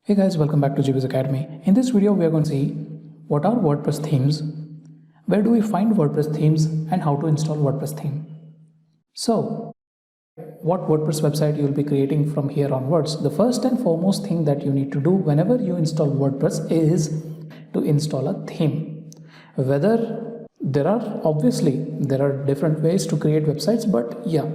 Hey guys, welcome back to GWiz Academy. In this video, we are going to see what are WordPress themes, where do we find WordPress themes, and how to install WordPress theme. So, what WordPress website you will be creating from here onwards. The first and foremost thing that you need to do whenever you install WordPress is to install a theme. Whether there are different ways to create websites, but yeah,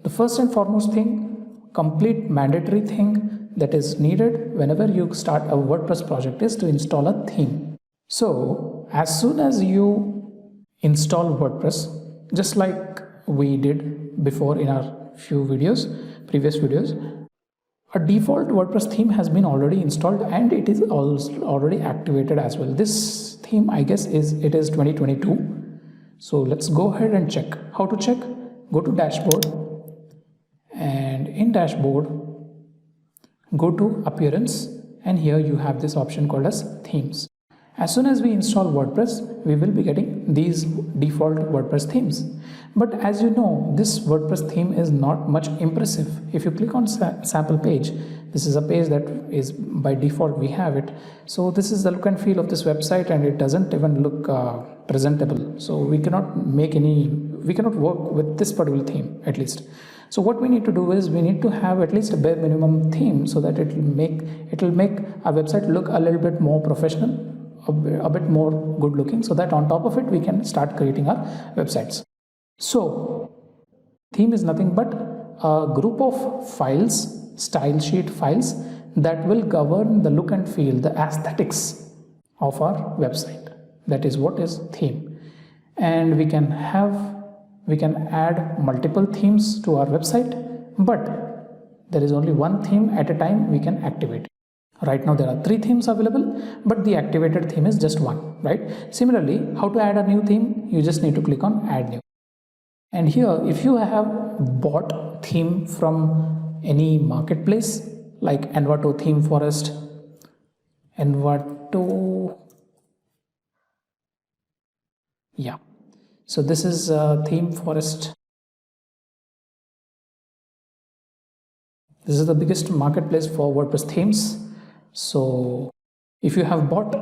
the first and foremost thing, complete mandatory thing that is needed whenever you start a WordPress project is to install a theme. So as soon as you install WordPress, just like we did before in our previous videos, a default WordPress theme has been already installed and it is also already activated as well. This theme, I guess, it is 2022. So let's go ahead and check. How to check? Go to dashboard, and in dashboard, go to appearance, and here you have this option called as themes. As soon as we install WordPress, we will be getting these default WordPress themes. But as you know, this WordPress theme is not much impressive. If you click on sample page, this is a page that is by default we have it. So this is the look and feel of this website, and it doesn't even look presentable. So we cannot work with this particular theme at least. So what we need to do is we need to have at least a bare minimum theme so that it will make our website look a little bit more professional, a bit more good looking, so that on top of it we can start creating our websites. So theme is nothing but a group of files, style sheet files, that will govern the look and feel, the aesthetics of our website. That is what is theme. And we can add multiple themes to our website, but there is only one theme at a time we can activate. Right now there are 3 themes available, but the activated theme is just one, right? Similarly, how to add a new theme? You just need to click on add new. And here, if you have bought theme from any marketplace like Envato, Theme Forest, so this is Theme Forest. This is the biggest marketplace for WordPress themes. So if you have bought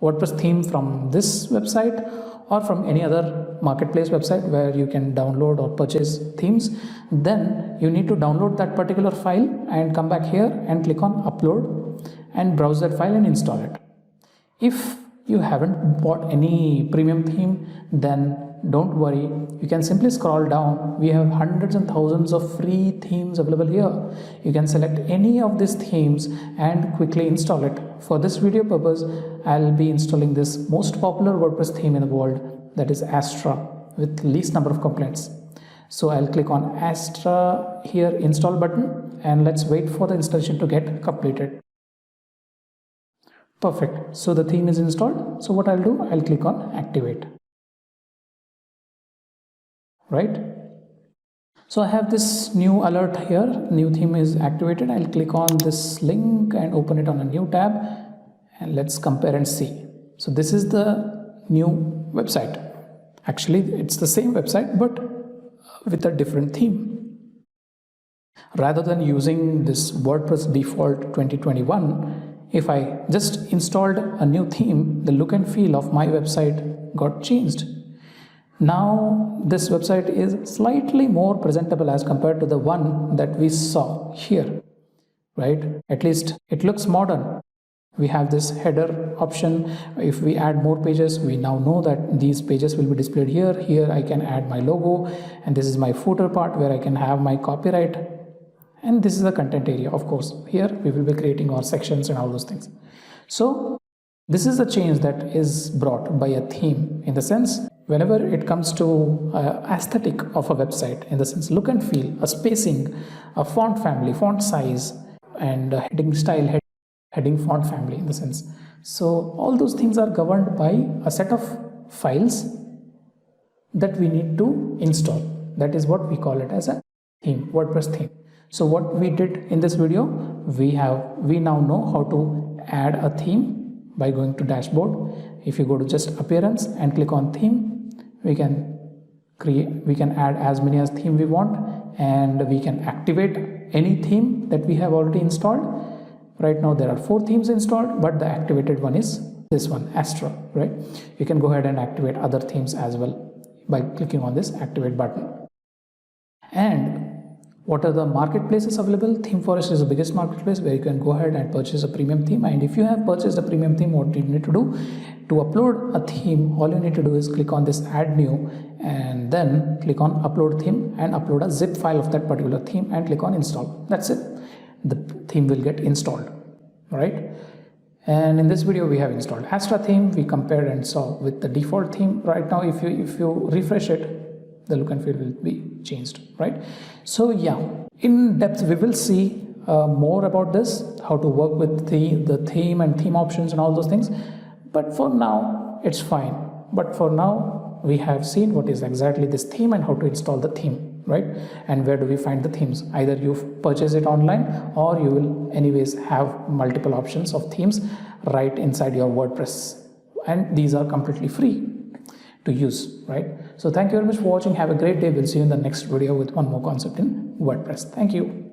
WordPress theme from this website or from any other marketplace website where you can download or purchase themes, then you need to download that particular file and come back here and click on upload and browse that file and install it. If you haven't bought any premium theme, then don't worry, you can simply scroll down. We have hundreds and thousands of free themes available here. You can select any of these themes and quickly install it. For this video purpose, I'll be installing this most popular WordPress theme in the world, that is Astra, with least number of complaints. So I'll click on Astra here, install button, and let's wait for the installation to get completed. Perfect. So the theme is installed. So what I'll do, I'll click on activate. Right? So I have this new alert here, new theme is activated. I'll click on this link and open it on a new tab, and let's compare and see. So this is the new website. Actually, it's the same website but with a different theme. Rather than using this WordPress default 2021, if I just installed a new theme, the look and feel of my website got changed. Now this website is slightly more presentable as compared to the one that we saw here, right? At least it looks modern. We have this header option. If we add more pages, we now know that these pages will be displayed here. Here I can add my logo, and this is my footer part where I can have my copyright, and this is the content area. Of course, here we will be creating our sections and all those things. So this is the change that is brought by a theme, in the sense whenever it comes to aesthetic of a website, in the sense look and feel, a spacing, a font family, font size, and a heading style, heading font family, in the sense. So all those things are governed by a set of files that we need to install. That is what we call it as a theme, WordPress theme. So what we did in this video, we now know how to add a theme by going to dashboard. If you go to just appearance and click on theme, we can add as many as theme we want, and we can activate any theme that we have already installed. Right now there are 4 themes installed, but the activated one is this one, Astra, right? You can go ahead and activate other themes as well by clicking on this activate button. And what are the marketplaces available? ThemeForest is the biggest marketplace where you can go ahead and purchase a premium theme. And if you have purchased a premium theme, what you need to do to upload a theme, all you need to do is click on this add new and then click on upload theme and upload a zip file of that particular theme and click on install. That's it. The theme will get installed, right? And in this video we have installed Astra theme. We compared and saw with the default theme. Right now if you refresh it, the look and feel will be changed, right? So yeah, in depth we will see more about this, how to work with the theme and theme options and all those things, but for now it's fine. But for now we have seen what is exactly this theme and how to install the theme, right? And where do we find the themes? Either you purchase it online or you will anyways have multiple options of themes right inside your WordPress, and these are completely free to use, right? So thank you very much for watching. Have a great day. We'll see you in the next video with one more concept in WordPress. Thank you.